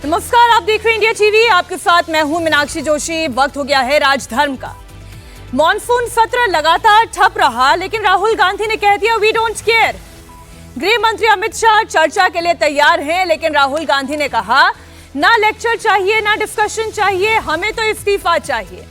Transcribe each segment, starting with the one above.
नमस्कार, आप देख रहे हैं इंडिया टीवी। आपके साथ मैं हूं मीनाक्षी जोशी। वक्त हो गया है राजधर्म का। मॉनसून सत्र लगातार ठप रहा, लेकिन राहुल गांधी ने कह दिया वी डोंट केयर। गृह मंत्री अमित शाह चर्चा के लिए तैयार हैं, लेकिन राहुल गांधी ने कहा ना लेक्चर चाहिए ना डिस्कशन चाहिए, हमें तो इस्तीफा चाहिए।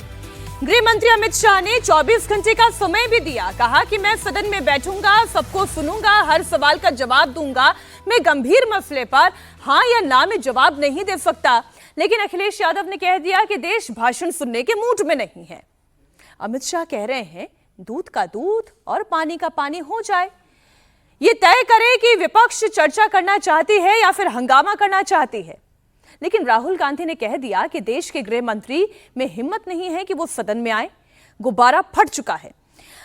गृह मंत्री अमित शाह ने 24 घंटे का समय भी दिया। कहा कि मैं सदन में बैठूंगा, सबको सुनूंगा, हर सवाल का जवाब दूंगा। मैं गंभीर मसले पर हाँ या ना में जवाब नहीं दे सकता। लेकिन अखिलेश यादव ने कह दिया कि देश भाषण सुनने के मूड में नहीं है। अमित शाह कह रहे हैं दूध का दूध और पानी का पानी हो जाए, ये तय करे कि विपक्ष चर्चा करना चाहती है या फिर हंगामा करना चाहती है। लेकिन राहुल गांधी ने कह दिया कि देश के गृह मंत्री में हिम्मत नहीं है कि वो सदन में आए। गुब्बारा फट चुका है।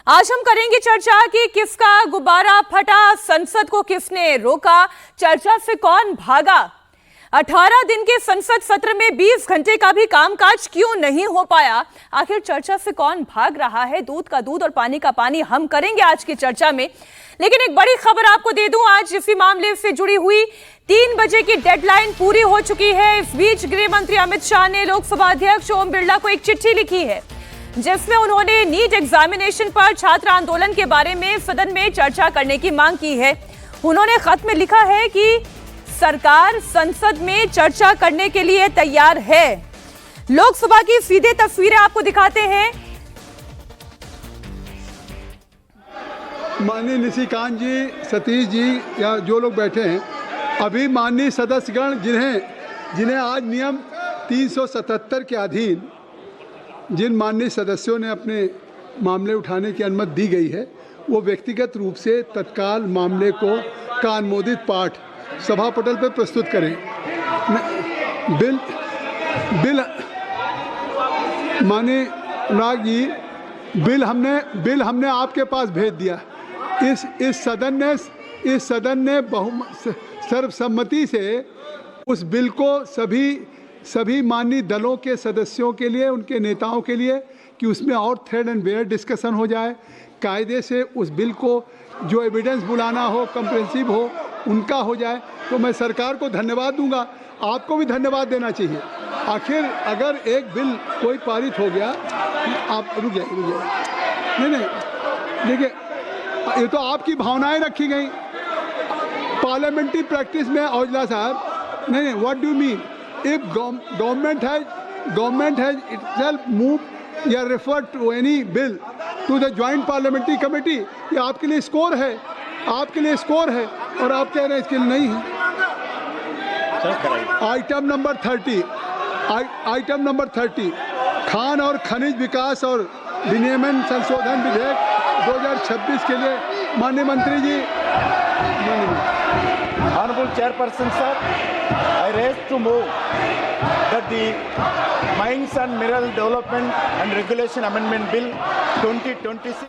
आज हम करेंगे चर्चा कि किसका गुब्बारा फटा, संसद को किसने रोका, चर्चा से कौन भागा, 18 दिन के संसद सत्र में 20 घंटे का भी कामकाज क्यों नहीं हो पाया, आखिर चर्चा से कौन भाग रहा है। दूध का दूध और पानी का पानी हम करेंगे आज की चर्चा में। लेकिन एक बड़ी खबर आपको दे दूं, आज इसी मामले से जुड़ी हुई 3 बजे की डेडलाइन पूरी हो चुकी है। इस बीच गृह मंत्री अमित शाह ने लोकसभा अध्यक्ष ओम बिरला को एक चिट्ठी लिखी है, जिसमें उन्होंने नीट एग्जामिनेशन पर छात्र आंदोलन के बारे में सदन में चर्चा करने की मांग की है। उन्होंने खत में लिखा है कि सरकार संसद में चर्चा करने के लिए तैयार है। लोकसभा की सीधे तस्वीरें आपको दिखाते हैं। माननीय निशिकांत जी, सतीश जी या जो लोग बैठे हैं, अभी माननीय सदस्यगण जिन्हें आज नियम 377 के अधीन जिन माननीय सदस्यों ने अपने मामले उठाने की अनुमति दी गई है, वो व्यक्तिगत रूप से तत्काल मामले का अनुमोदित पाठ सभा पटल पर प्रस्तुत करें। बिल माननीय अनुराग जी, बिल हमने आपके पास भेज दिया। इस सदन ने सर्वसम्मति से उस बिल को सभी माननीय दलों के सदस्यों के लिए, उनके नेताओं के लिए, कि उसमें और थ्रेड एंड बेयर डिस्कशन हो जाए, कायदे से उस बिल को जो एविडेंस बुलाना हो, कंप्रेहेंसिव हो, उनका हो जाए। तो मैं सरकार को धन्यवाद दूंगा, आपको भी धन्यवाद देना चाहिए। आखिर अगर एक बिल कोई पारित हो गया, आप रुक जाइए, नहीं देखिए, ये तो आपकी भावनाएं रखी गई पार्लियामेंट्री प्रैक्टिस में। औजला साहब, नहीं, what do mean? If government has itself move या refer to any bill to the joint parliamentary committee, ये आपके लिए स्कोर है, और आप कह रहे हैं इसके लिए नहीं है। आइटम नंबर 30 खान और खनिज विकास और विनियमन संशोधन विधेयक 2026 के लिए माननीय मंत्री जी। Honorable Chairperson sir, I raise to move that the Mines and Mineral Development and Regulation Amendment Bill 2026।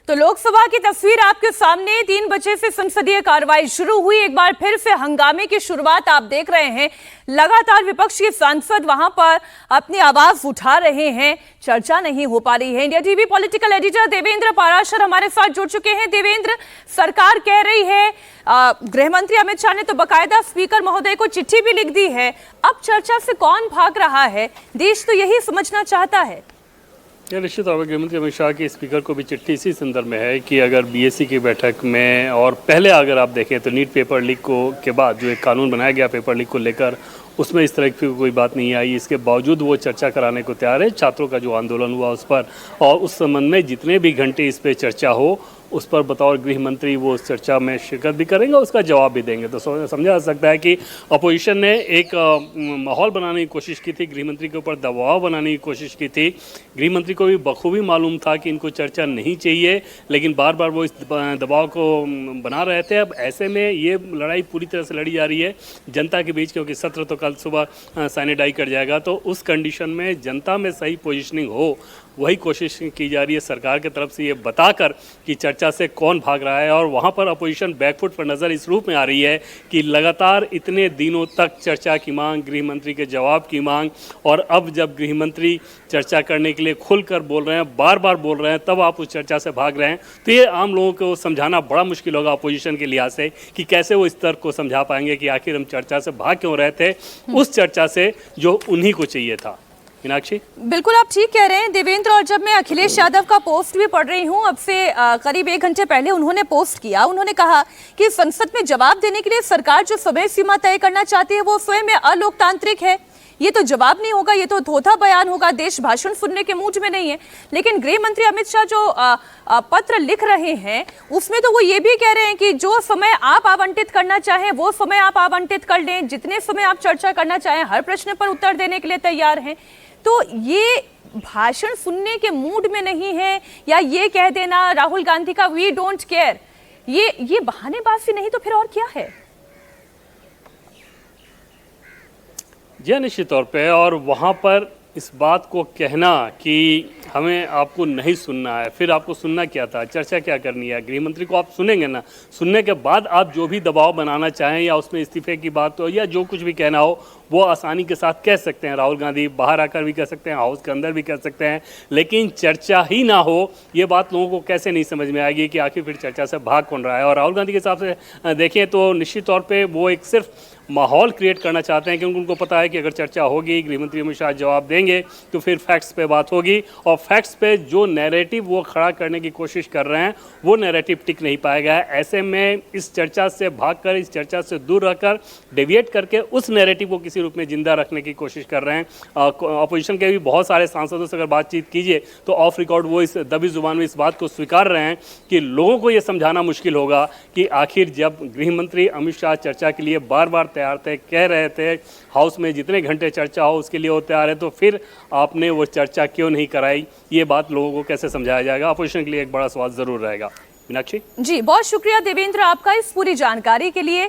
तो लोकसभा की तस्वीर आपके सामने। 3 बजे से संसदीय कार्रवाई शुरू हुई। एक बार फिर से हंगामे की शुरुआत आप देख रहे हैं। लगातार विपक्ष के सांसद वहां पर अपनी आवाज उठा रहे हैं, चर्चा नहीं हो पा रही है। India TV political editor Devendra Parashar हमारे साथ जुड़ चुके हैं। देवेंद्र, सरकार कह रही है, गृह मंत्री अमित शाह ने तो बकायदा स्पीकर महोदय को चिट्ठी भी लिख दी है, अब चर्चा से कौन भाग रहा है? देश तो यही समझना चाहता है। यह निश्चित तौर पर गृहमंत्री अमित शाह के स्पीकर को भी चिट्ठी इसी संदर्भ में है कि अगर बीएससी की बैठक में और पहले अगर आप देखें तो नीट पेपर लीक के बाद जो एक कानून बनाया गया पेपर लीक को लेकर, उसमें इस तरह की कोई बात नहीं आई। इसके बावजूद वो चर्चा कराने को तैयार है। छात्रों का जो आंदोलन हुआ उस पर, और उस संबंध में जितने भी घंटे इस पर चर्चा हो, उस पर बतौर गृह मंत्री वो उस चर्चा में शिरकत भी करेंगे, उसका जवाब भी देंगे। तो समझा जा सकता है कि अपोजिशन ने एक माहौल बनाने की कोशिश की थी, गृह मंत्री के ऊपर दबाव बनाने की कोशिश की थी। गृह मंत्री को भी बखूबी मालूम था कि इनको चर्चा नहीं चाहिए, लेकिन बार बार वो इस दबाव को बना रहे थे। अब ऐसे में ये लड़ाई पूरी तरह से लड़ी जा रही है जनता के बीच, क्योंकि सत्र तो कल सुबह सैनिटाइज कर जाएगा। तो उस कंडीशन में जनता में सही पोजिशनिंग हो, वही कोशिश की जा रही है सरकार की तरफ से ये बताकर कि चर्चा से कौन भाग रहा है। और वहाँ पर अपोजिशन बैकफुट पर नज़र इस रूप में आ रही है कि लगातार इतने दिनों तक चर्चा की मांग, गृह मंत्री के जवाब की मांग, और अब जब गृह मंत्री चर्चा करने के लिए खुलकर बोल रहे हैं, बार बार बोल रहे हैं, तब आप उस चर्चा से भाग रहे हैं। तो ये आम लोगों को समझाना बड़ा मुश्किल होगा अपोजिशन के लिहाज से कि कैसे वो इस तर्क को समझा पाएंगे कि आखिर हम चर्चा से भाग क्यों रहे थे, उस चर्चा से जो उन्हीं को चाहिए था। मीनाक्षी, बिल्कुल आप ठीक कह रहे हैं देवेंद्र। और जब मैं अखिलेश यादव का पोस्ट भी पढ़ रही हूं, अब से करीब 1 घंटे पहले उन्होंने पोस्ट किया, उन्होंने कहा कि संसद में जवाब देने के लिए सरकार जो समय सीमा तय करना चाहती है वो स्वयं में अलोकतांत्रिक है। ये तो जवाब नहीं होगा, ये तो थोथा बयान होगा, देश भाषण सुनने के मूड में नहीं है। लेकिन गृह मंत्री अमित शाह जो पत्र लिख रहे हैं उसमें तो वो ये भी कह रहे हैं कि जो समय आप आवंटित करना चाहें वो समय आप आवंटित कर लें, जितने समय आप चर्चा करना चाहें हर प्रश्न पर उत्तर देने के लिए तैयार हैं। तो ये भाषण सुनने के मूड में नहीं है, या ये कह देना राहुल गांधी का वी डोंट केयर, ये बहानेबाजी नहीं तो फिर और क्या है? जी निश्चित तौर पे। और वहाँ पर इस बात को कहना कि हमें आपको नहीं सुनना है, फिर आपको सुनना क्या था, चर्चा क्या करनी है, गृह मंत्री को आप सुनेंगे ना, सुनने के बाद आप जो भी दबाव बनाना चाहें या उसमें इस्तीफे की बात हो या जो कुछ भी कहना हो वो आसानी के साथ कह सकते हैं। राहुल गांधी बाहर आकर भी कह सकते हैं, हाउस के अंदर भी कह सकते हैं, लेकिन चर्चा ही ना हो ये बात लोगों को कैसे नहीं समझ में आएगी कि आखिर फिर चर्चा से भाग कौन रहा है। और राहुल गांधी के हिसाब से देखें तो निश्चित तौर पर वो एक सिर्फ माहौल क्रिएट करना चाहते हैं, क्योंकि उनको पता है कि अगर चर्चा होगी, गृह मंत्री अमित शाह जवाब देंगे तो फिर फैक्ट्स पे बात होगी, और फैक्ट्स पे जो नैरेटिव वो खड़ा करने की कोशिश कर रहे हैं वो नैरेटिव टिक नहीं पाएगा। ऐसे में इस चर्चा से भागकर, इस चर्चा से दूर रहकर, डेविएट करके उस नैरेटिव को किसी रूप में जिंदा रखने की कोशिश कर रहे हैं। अपोजिशन के भी बहुत सारे सांसदों से अगर बातचीत कीजिए तो ऑफ रिकॉर्ड वो इस दबी जुबान में इस बात को स्वीकार रहे हैं कि लोगों को ये समझाना मुश्किल होगा कि आखिर जब गृह मंत्री अमित शाह चर्चा के लिए बार बार तैयार थे, कह रहे थे हाउस में जितने घंटे चर्चा हो उसके लिए वो तैयार है, तो फिर आपने वो चर्चा क्यों नहीं कराई, ये बात लोगों को कैसे समझाया जाएगा? अपोजिशन के लिए एक बड़ा सवाल जरूर रहेगा। मीनाक्षी जी, बहुत शुक्रिया देवेंद्र आपका इस पूरी जानकारी के लिए।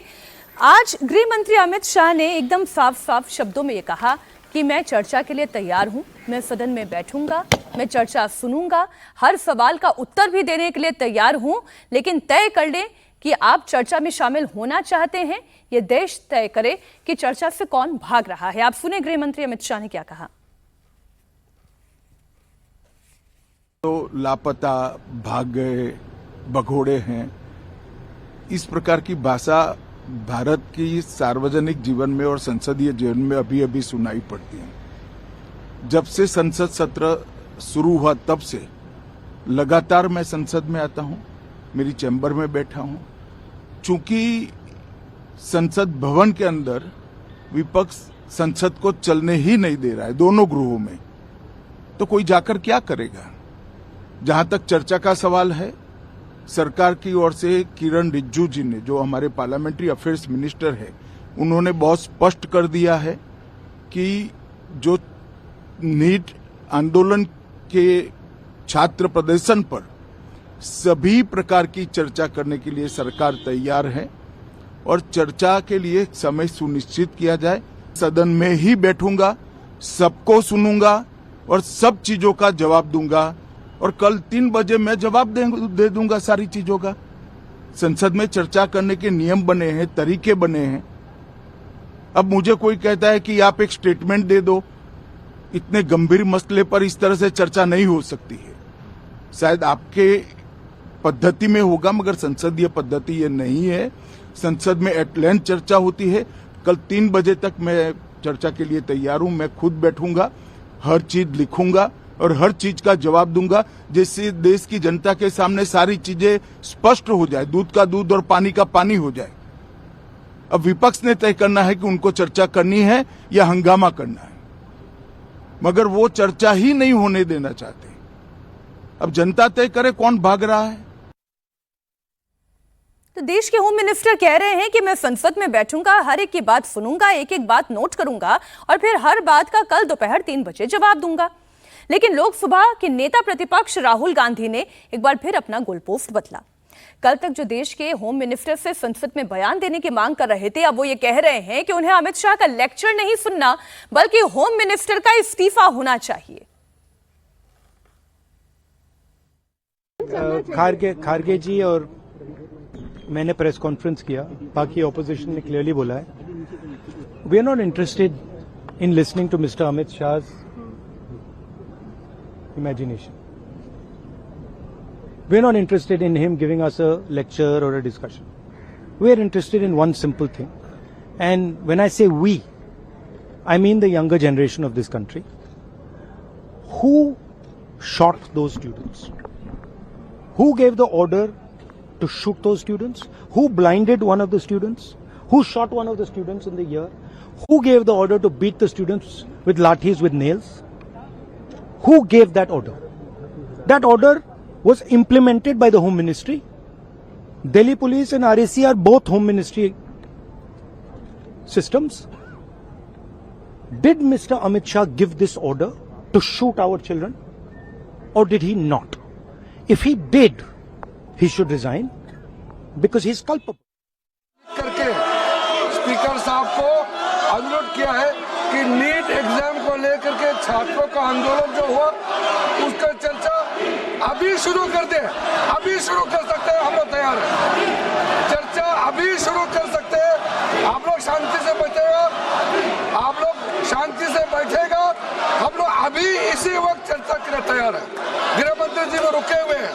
आज गृह मंत्री अमित शाह ने एकदम साफ साफ शब्दों में ये कहा कि मैं चर्चा के लिए तैयार हूं, मैं सदन में बैठूंगा, मैं चर्चा सुनूंगा, हर सवाल का उत्तर भी देने के लिए तैयार हूं, लेकिन तय कर लें कि आप चर्चा में शामिल होना चाहते हैं, ये देश तय करे कि चर्चा से कौन भाग रहा है। आप सुने गृह मंत्री अमित शाह ने क्या कहा। तो लापता, भाग गए, भगोड़े हैं, इस प्रकार की भाषा भारत की सार्वजनिक जीवन में और संसदीय जीवन में अभी अभी सुनाई पड़ती है। जब से संसद सत्र शुरू हुआ तब से लगातार मैं संसद में आता हूं, मेरी चैम्बर में बैठा हूं। चूंकि संसद भवन के अंदर विपक्ष संसद को चलने ही नहीं दे रहा है दोनों गृहों में, तो कोई जाकर क्या करेगा? जहां तक चर्चा का सवाल है, सरकार की ओर से किरण रिजिजू जी ने, जो हमारे पार्लियामेंट्री अफेयर्स मिनिस्टर है, उन्होंने बहुत स्पष्ट कर दिया है कि जो नीट आंदोलन के छात्र प्रदर्शन पर सभी प्रकार की चर्चा करने के लिए सरकार तैयार है, और चर्चा के लिए समय सुनिश्चित किया जाए। सदन में ही बैठूंगा, सबको सुनूंगा और सब चीजों का जवाब दूंगा, और कल 3 बजे मैं जवाब दे दूंगा सारी चीजों का। संसद में चर्चा करने के नियम बने हैं, तरीके बने हैं। अब मुझे कोई कहता है कि आप एक स्टेटमेंट दे दो, इतने गंभीर मसले पर इस तरह से चर्चा नहीं हो सकती है। शायद आपके पद्धति में होगा, मगर संसदीय पद्धति ये नहीं है। संसद में एट लेंथ चर्चा होती है। कल 3 बजे तक मैं चर्चा के लिए तैयार हूं। मैं खुद बैठूंगा, हर चीज लिखूंगा और हर चीज का जवाब दूंगा, जिससे देश की जनता के सामने सारी चीजें स्पष्ट हो जाए, दूध का दूध और पानी का पानी हो जाए। अब विपक्ष ने तय करना है कि उनको चर्चा करनी है या हंगामा करना है, मगर वो चर्चा ही नहीं होने देना चाहते। अब जनता तय करे कौन भाग रहा है। तो देश के होम मिनिस्टर कह रहे हैं कि मैं संसद में बैठूंगा, हर एक की बात सुनूंगा, एक एक बात नोट करूंगा और फिर हर बात का कल दोपहर 3 बजे जवाब दूंगा। लेकिन लोकसभा के नेता प्रतिपक्ष राहुल गांधी ने एक बार फिर अपना गोलपोस्ट बदला। कल तक जो देश के होम मिनिस्टर से संसद में बयान देने की मांग कर रहे थे, अब वो ये कह रहे हैं कि उन्हें अमित शाह का लेक्चर नहीं सुनना, बल्कि होम मिनिस्टर का इस्तीफा होना चाहिए। खारगे जी और मैंने प्रेस कॉन्फ्रेंस किया, बाकी ऑपोजिशन ने क्लियरली बोला है we are not interested in listening to Mister Amit Shah imagination. We are not interested in him giving us a lecture or a discussion. We are interested in one simple thing. And when I say we, I mean the younger generation of this country. Who shot those students? Who gave the order to shoot those students? Who blinded one of the students? Who shot one of the students in the ear? Who gave the order to beat the students with lathis, with nails? Who gave that order? That order was implemented by the Home Ministry. Delhi Police and RAC are both Home Ministry systems. Did Mr. Amit Shah give this order to shoot our children? Or did he not? If he did, he should resign because he is culpable. करके speaker साहब को अनुरोध किया है कि NEET exam को लेकर के छात्रों का आंदोलन जो हुआ उसका चर्चा अभी शुरू कर दे, अभी शुरू कर सकते हैं, हम लोग तैयार हैं। चर्चा अभी शुरू कर सकते हैं, आप लोग शांति से बैठेगा, आप लोग शांति से बैठेगा, हम लोग अभी इसी वक्त चर्चा के लिए तैयार है। गृह मंत्री जी को रुके हुए हैं,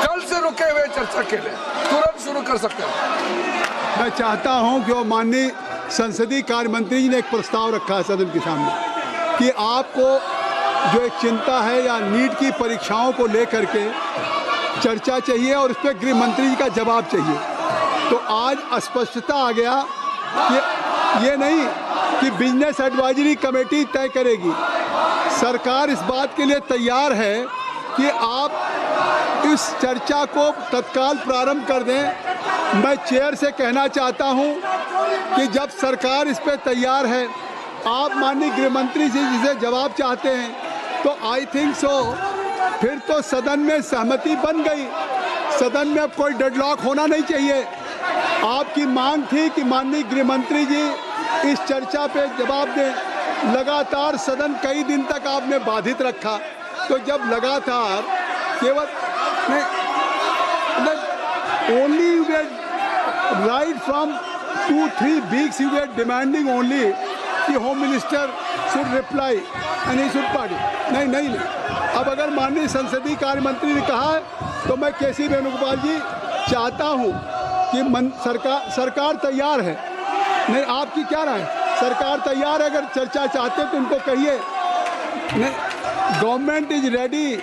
कल से रुके हुए चर्चा के लिए तुरंत शुरू कर सकते हैं। मैं चाहता हूं कि वो माननीय संसदीय कार्य मंत्री जी ने एक प्रस्ताव रखा है सदन के सामने कि आपको जो एक चिंता है या नीट की परीक्षाओं को लेकर के चर्चा चाहिए और उस पर गृह मंत्री जी का जवाब चाहिए। तो आज स्पष्टता आ गया कि ये नहीं कि बिजनेस एडवाइजरी कमेटी तय करेगी, सरकार इस बात के लिए तैयार है कि आप इस चर्चा को तत्काल प्रारंभ कर दें। मैं चेयर से कहना चाहता हूं कि जब सरकार इस पे तैयार है, आप माननीय गृह मंत्री जी जिसे जवाब चाहते हैं, तो आई थिंक सो फिर तो सदन में सहमति बन गई, सदन में अब कोई डेडलॉक होना नहीं चाहिए। आपकी मांग थी कि माननीय गृह मंत्री जी इस चर्चा पे जवाब दें, लगातार सदन कई दिन तक आपने बाधित रखा, तो जब लगातार केवल only right from 2-3 weeks you were demanding only कि home minister should reply and he should party। नहीं, अब अगर माननीय संसदीय कार्य मंत्री ने कहा है तो मैं केसी वेणुगोपाल जी चाहता हूं कि सरकार तैयार है। नहीं, आपकी क्या राय? सरकार तैयार है, अगर चर्चा चाहते तो उनको कहिए। नहीं, government is ready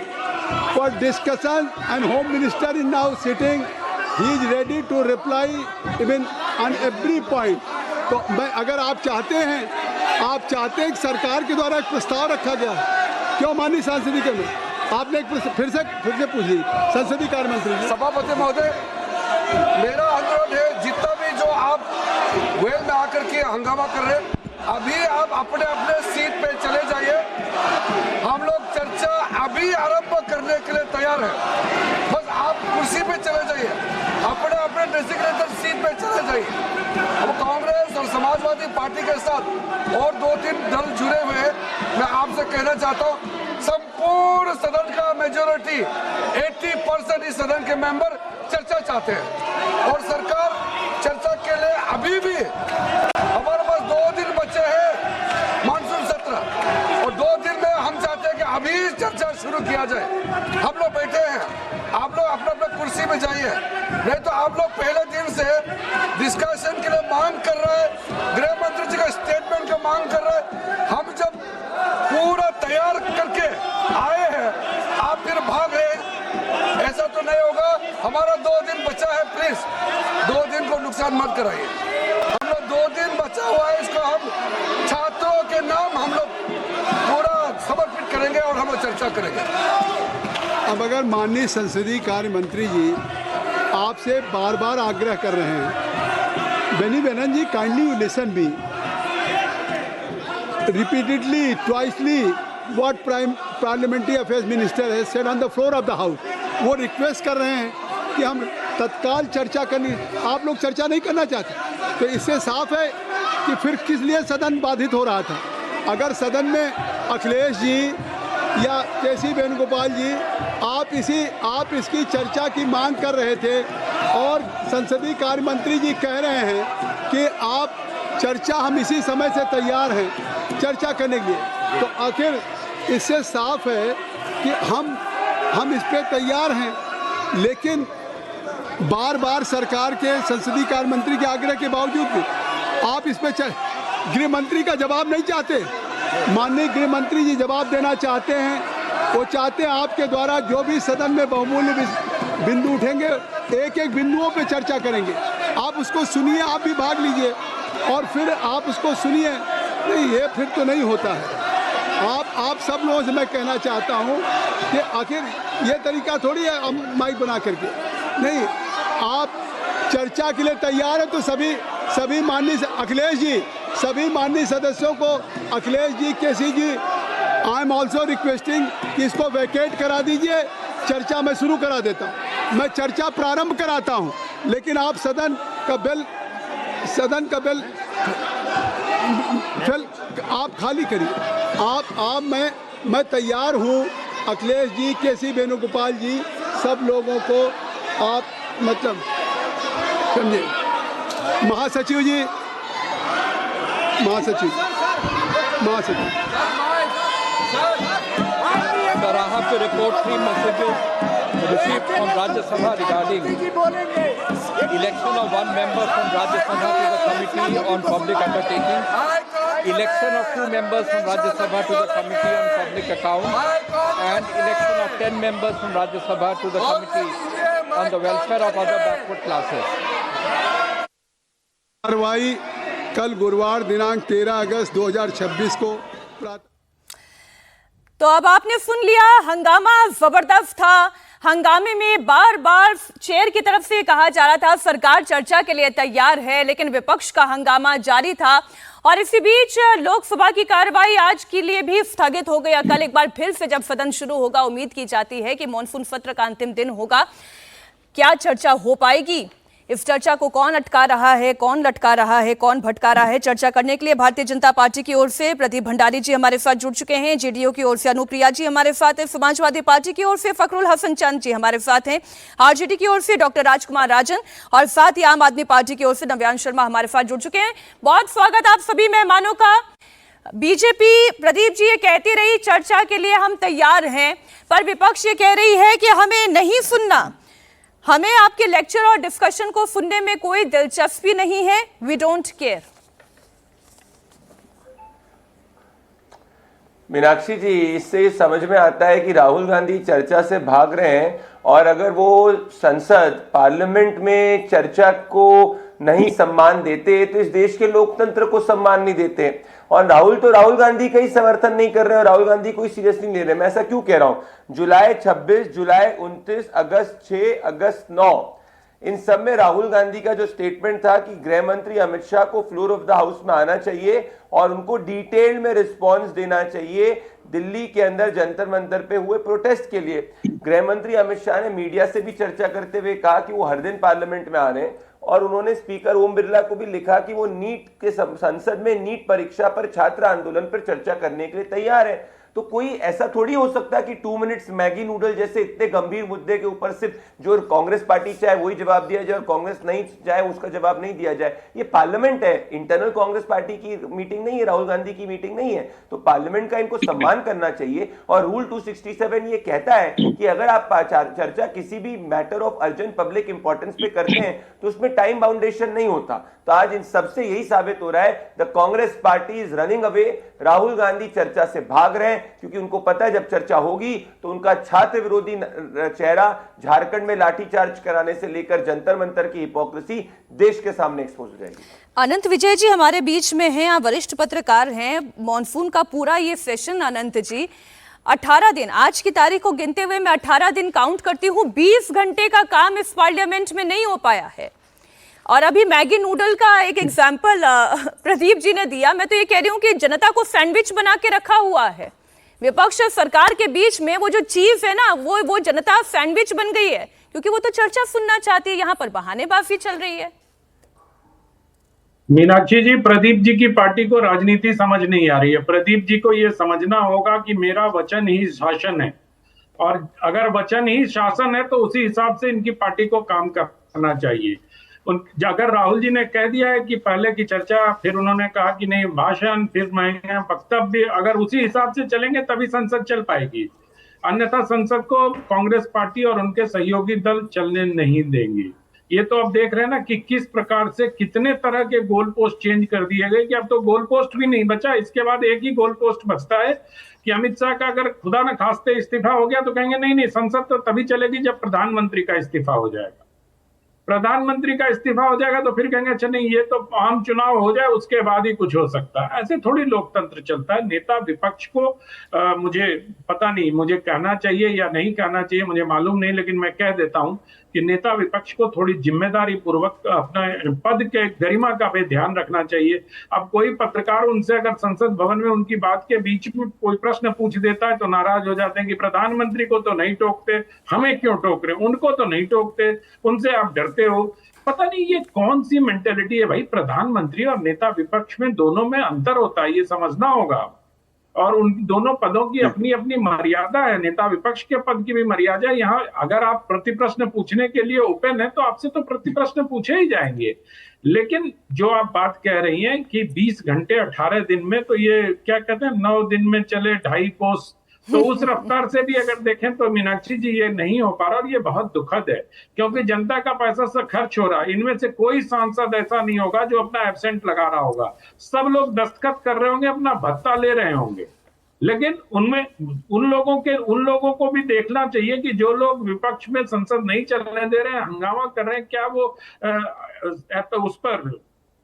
for discussion and home minister is now sitting, he is ready to reply even on every point. तो मैं अगर आप चाहते हैं कि सरकार के द्वारा एक प्रस्ताव रखा गया, क्यों माननीय सांसदीय के में आपने फिर से पूछ ली संसदीय कार्य मंत्री जी। सभापति महोदय, मेरा अनुरोध है, जितना भी जो आप वेल में आकर के हंगामा कर रहे हैं, अभी आप अपने अपने सीट पे चले जाइए। हम लोग चर्चा अभी आरंभ करने के लिए तैयार है। बस आप कुर्सी पे चले जाइए, अपने अपने डेजिग्नेटेड सीट पे चले जाइए। अब कांग्रेस और समाजवादी पार्टी के साथ और 2-3 दल जुड़े हुए हैं। मैं आपसे कहना चाहता हूँ, संपूर्ण सदन का मेजोरिटी 80% इस सदन के मेंबर चर्चा चाहते हैं और सरकार चर्चा के लिए अभी भी, हमारे पास 2 दिन बचे हैं मानसून सत्र, और 2 दिन में हम चाहते हैं कि अभी चर्चा शुरू किया जाए। हम लोग बैठे हैं, आप लोग अपने अपने कुर्सी में जाइए, नहीं तो आप लोग पहले दिन से डिस्कशन के लिए मांग कर रहे हैं, गृह मंत्री जी का स्टेटमेंट का मांग कर रहे हैं। हम जब पूरा तैयार करके आए हैं, आप फिर भाग रहे हैं, ऐसा तो नहीं होगा। हमारा 2 दिन बचा है, प्लीज 2 दिन को नुकसान मत कराइए। हम लोग 2 दिन बचा हुआ है, इसको हम छात्रों के नाम हम लोग पूरा समर्पित करेंगे और हम लोग चर्चा करेंगे। अब अगर माननीय संसदीय कार्य मंत्री जी आपसे बार बार आग्रह कर रहे हैं, Benny Behanan ji, kindly you listen me repeatedly, twicely what parliamentary affairs minister has said on the floor of the house। वो रिक्वेस्ट कर रहे हैं कि हम तत्काल चर्चा करनी, आप लोग चर्चा नहीं करना चाहते, तो इससे साफ है कि फिर किस लिए सदन बाधित हो रहा था। अगर सदन में अखिलेश जी या केसी वेणुगोपाल जी, आप इसकी चर्चा की मांग कर रहे थे और संसदीय कार्य मंत्री जी कह रहे हैं कि आप चर्चा, हम इसी समय से तैयार हैं चर्चा करने के लिए। तो आखिर इससे साफ है कि हम इस पे तैयार हैं, लेकिन बार बार सरकार के संसदीय कार्य मंत्री के आग्रह के बावजूद भी आप इस पे गृह मंत्री का जवाब नहीं चाहते। माननीय गृह मंत्री जी जवाब देना चाहते हैं, वो चाहते हैं आपके द्वारा जो भी सदन में बहुमूल्य बिंदु उठेंगे, एक एक बिंदुओं पे चर्चा करेंगे। आप उसको सुनिए, आप भी भाग लीजिए और फिर आप उसको सुनिए। नहीं, ये फिर तो नहीं होता है। आप सब लोगों से मैं कहना चाहता हूँ कि आखिर ये तरीका थोड़ी है माइक बना करके। नहीं, आप चर्चा के लिए तैयार है तो सभी माननीय अखिलेश जी, सभी माननीय सदस्यों को, अखिलेश जी, केसी जी, आई एम ऑल्सो रिक्वेस्टिंग कि इसको वैकेट करा दीजिए, चर्चा मैं शुरू करा देता हूँ, मैं चर्चा प्रारंभ कराता हूँ, लेकिन आप सदन का बिल आप खाली करिए। मैं तैयार हूँ। अखिलेश जी, केसी वेणुगोपाल जी, सब लोगों को आप मतलब समझे। महासचिव जी, Sir, I have to report 3 messages received from Rajya Sabha regarding election of 1 member from Rajya Sabha to the Committee on Public Undertakings, election of 2 members from Rajya Sabha to the Committee on Public Accounts, and election of 10 members from Rajya Sabha to the Committee on the Welfare of Other Backward Classes. कार्रवाई कल गुरुवार दिनांक 13 अगस्त 2026 को। तो अब आपने सुन लिया, हंगामा जबरदस्त था। हंगामे में बार बार चेयर की तरफ से कहा जा रहा था सरकार चर्चा के लिए तैयार है, लेकिन विपक्ष का हंगामा जारी था। और इसी बीच लोकसभा की कार्रवाई आज के लिए भी स्थगित हो गई। कल एक बार फिर से जब सदन शुरू होगा, उम्मीद की जाती है कि मॉनसून सत्र का अंतिम दिन होगा। क्या चर्चा हो पाएगी? इस चर्चा को कौन अटका रहा है, कौन लटका रहा है, कौन भटका रहा है? चर्चा करने के लिए भारतीय जनता पार्टी की ओर से प्रदीप भंडारी जी हमारे साथ जुड़ चुके हैं, जेडीयू की ओर से अनुप्रिया जी हमारे साथ हैं, समाजवादी पार्टी की ओर से फखरुल हसन चंद जी हमारे साथ हैं, आरजेडी की ओर से डॉक्टर राजकुमार राजन और साथ ही आम आदमी पार्टी की ओर से नव्यान शर्मा हमारे साथ जुड़ चुके हैं। बहुत स्वागत आप सभी मेहमानों का। बीजेपी, प्रदीप जी, ये कहती रही चर्चा के लिए हम तैयार हैं, पर विपक्ष ये कह रही है कि हमें नहीं सुनना, हमें आपके लेक्चर और डिस्कशन को सुनने में कोई दिलचस्पी नहीं है, वी डोंट केयर। मीनाक्षी जी, इससे समझ में आता है कि राहुल गांधी चर्चा से भाग रहे हैं, और अगर वो संसद, पार्लियामेंट में चर्चा को नहीं सम्मान देते तो इस देश के लोकतंत्र को सम्मान नहीं देते। और राहुल गांधी का ही समर्थन नहीं कर रहे हैं और राहुल गांधी को सीरियसली नहीं ले रहे। मैं ऐसा क्यों कह रहा हूं? जुलाई 26, जुलाई 29, अगस्त 6, अगस्त 9, इन सब में राहुल गांधी का जो स्टेटमेंट था कि गृह मंत्री अमित शाह को फ्लोर ऑफ द हाउस में आना चाहिए और उनको डिटेल में रिस्पॉन्स देना चाहिए दिल्ली के अंदर जंतर मंतर पे हुए प्रोटेस्ट के लिए। गृह मंत्री अमित शाह ने मीडिया से भी चर्चा करते हुए कहा कि वो हर दिन पार्लियामेंट में आ रहे हैं, और उन्होंने स्पीकर ओम बिरला को भी लिखा कि वो नीट के संसद में नीट परीक्षा पर छात्र आंदोलन पर चर्चा करने के लिए तैयार है। तो कोई ऐसा थोड़ी हो सकता कि 2 मिनट्स मैगी नूडल जैसे इतने गंभीर मुद्दे के ऊपर सिर्फ जो कांग्रेस पार्टी चाहे वही जवाब दिया जाए और कांग्रेस नहीं चाहे उसका जवाब नहीं दिया जाए। ये पार्लियामेंट है, इंटरनल कांग्रेस पार्टी की मीटिंग नहीं है, राहुल गांधी की मीटिंग नहीं है। तो पार्लियामेंट का इनको सम्मान करना चाहिए। और रूल 267 ये कहता है कि अगर आप चर्चा किसी भी matter of urgent public importance पे करते हैं तो उसमें टाइम बाउंडेशन नहीं होता। तो आज इन सबसे यही साबित हो रहा है the Congress party is running away. Rahul Gandhi चर्चा से भाग रहे हैं क्योंकि उनको पता है जब चर्चा होगी तो उनका छात्र विरोधी चेहरा, झारखंड में लाठीचार्ज कराने से लेकर जंतर मंतर की हिपोक्रेसी देश के सामने एक्सपोज हो जाएगी। अनंत विजय जी हमारे बीच में हैं, आप वरिष्ठ पत्रकार हैं। मॉनसून का पूरा ये सेशन अनंत जी 18 दिन, आज की तारीख को गिनते हुए मैं 18 दिन काउंट करती हूँ, 20 घंटे का काम इस पार्लियामेंट में नहीं हो पाया है। और अभी मैगी नूडल का एक एग्जाम्पल प्रदीप जी ने दिया। मैं तो ये कह रही हूँ कि जनता को सैंडविच बना के रखा हुआ है। विपक्ष और सरकार के बीच में वो जो चीज है ना, वो जनता सैंडविच बन गई है, क्योंकि वो तो चर्चा सुनना चाहती है। यहाँ पर बहानेबाजी चल रही है। मीनाक्षी जी, प्रदीप जी की पार्टी को राजनीति समझ नहीं आ रही है। प्रदीप जी को ये समझना होगा कि मेरा वचन ही शासन है, और अगर वचन ही शासन है तो उसी हिसाब से इनकी पार्टी को काम करना चाहिए। अगर राहुल जी ने कह दिया है कि पहले की चर्चा, फिर उन्होंने कहा कि नहीं भाषण, फिर मैं वक्तव्य, अगर उसी हिसाब से चलेंगे तभी संसद चल पाएगी, अन्यथा संसद को कांग्रेस पार्टी और उनके सहयोगी दल चलने नहीं देंगे। ये तो अब देख रहे हैं ना कि किस प्रकार से कितने तरह के गोल पोस्ट चेंज कर दिए गए कि अब तो गोल पोस्ट भी नहीं बचा। इसके बाद एक ही गोल पोस्ट बचता है कि अमित शाह का अगर खुदा न खास्ते इस्तीफा हो गया तो कहेंगे नहीं नहीं, संसद तो तभी चलेगी जब प्रधानमंत्री का इस्तीफा हो जाएगा। प्रधानमंत्री का इस्तीफा हो जाएगा तो फिर कहेंगे अच्छा नहीं, ये तो आम चुनाव हो जाए उसके बाद ही कुछ हो सकता है। ऐसे थोड़ी लोकतंत्र चलता है। नेता विपक्ष को मुझे पता नहीं, मुझे कहना चाहिए या नहीं कहना चाहिए मुझे मालूम नहीं, लेकिन मैं कह देता हूं कि नेता विपक्ष को थोड़ी जिम्मेदारी पूर्वक अपना पद के गरिमा का भी ध्यान रखना चाहिए। अब कोई पत्रकार उनसे अगर संसद भवन में उनकी बात के बीच में कोई प्रश्न पूछ देता है तो नाराज हो जाते हैं कि प्रधानमंत्री को तो नहीं टोकते, हमें क्यों टोक रहे, उनको तो नहीं टोकते, उनसे आप डरते हो। पता नहीं ये कौन सी मेंटेलिटी है भाई। प्रधानमंत्री और नेता विपक्ष में दोनों में अंतर होता है, ये समझना होगा। और उन दोनों पदों की अपनी अपनी मर्यादा है। नेता विपक्ष के पद की भी मर्यादा है। यहाँ अगर आप प्रति प्रश्न पूछने के लिए ओपन है तो आपसे तो प्रति प्रश्न पूछे ही जाएंगे। लेकिन जो आप बात कह रही हैं कि 20 घंटे 18 दिन में, तो ये क्या कहते हैं 9 दिन में चले 2.5 कोस, तो उस रफ्तार से भी अगर देखें तो मीनाक्षी जी ये नहीं हो पा रहा, और ये बहुत दुखद है क्योंकि जनता का पैसा से खर्च हो रहा है। इनमें से कोई सांसद ऐसा नहीं होगा जो अपना एब्सेंट लगा रहा होगा। सब लोग दस्तखत कर रहे होंगे, अपना भत्ता ले रहे होंगे। लेकिन उनमें उन लोगों को भी देखना चाहिए कि जो लोग विपक्ष में संसद नहीं चलने दे रहे हैं, हंगामा कर रहे हैं, क्या वो उस पर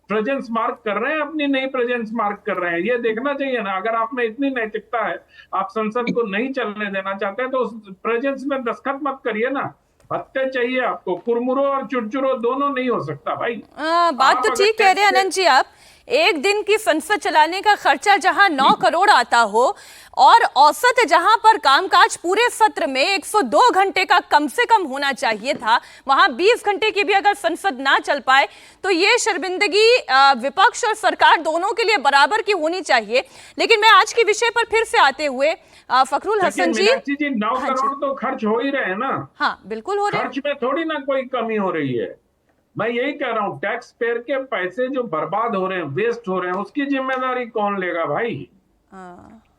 प्रेजेंस मार्क कर रहे हैं, अपनी नहीं प्रेजेंस मार्क कर रहे हैं, ये देखना चाहिए ना। अगर आप में इतनी नैतिकता है, आप संसद को नहीं चलने देना चाहते हैं तो उस प्रेजेंस में दस्तखत मत करिए ना। भत्ते चाहिए आपको, कुरमुरो और चुरचुरो दोनों नहीं हो सकता भाई। बात तो ठीक कह रहे हैं आनंद जी आप। एक दिन की संसद चलाने का खर्चा जहां 9 करोड़ आता हो और औसत जहां पर कामकाज पूरे सत्र में 102 घंटे का कम से कम होना चाहिए था, वहां 20 घंटे की भी अगर संसद ना चल पाए तो ये शर्मिंदगी विपक्ष और सरकार दोनों के लिए बराबर की होनी चाहिए। लेकिन मैं आज के विषय पर फिर से आते हुए फखरुल हसन जी, 9 करोड़ तो खर्च हो ही रहे हैं ना। हाँ बिल्कुल हो रहे हैं, खर्च में थोड़ी ना कोई कमी हो रही है। मैं यही कह रहा हूं, टैक्स पेयर के पैसे जो बर्बाद हो रहे हैं, वेस्ट हो रहे हैं, उसकी जिम्मेदारी कौन लेगा भाई?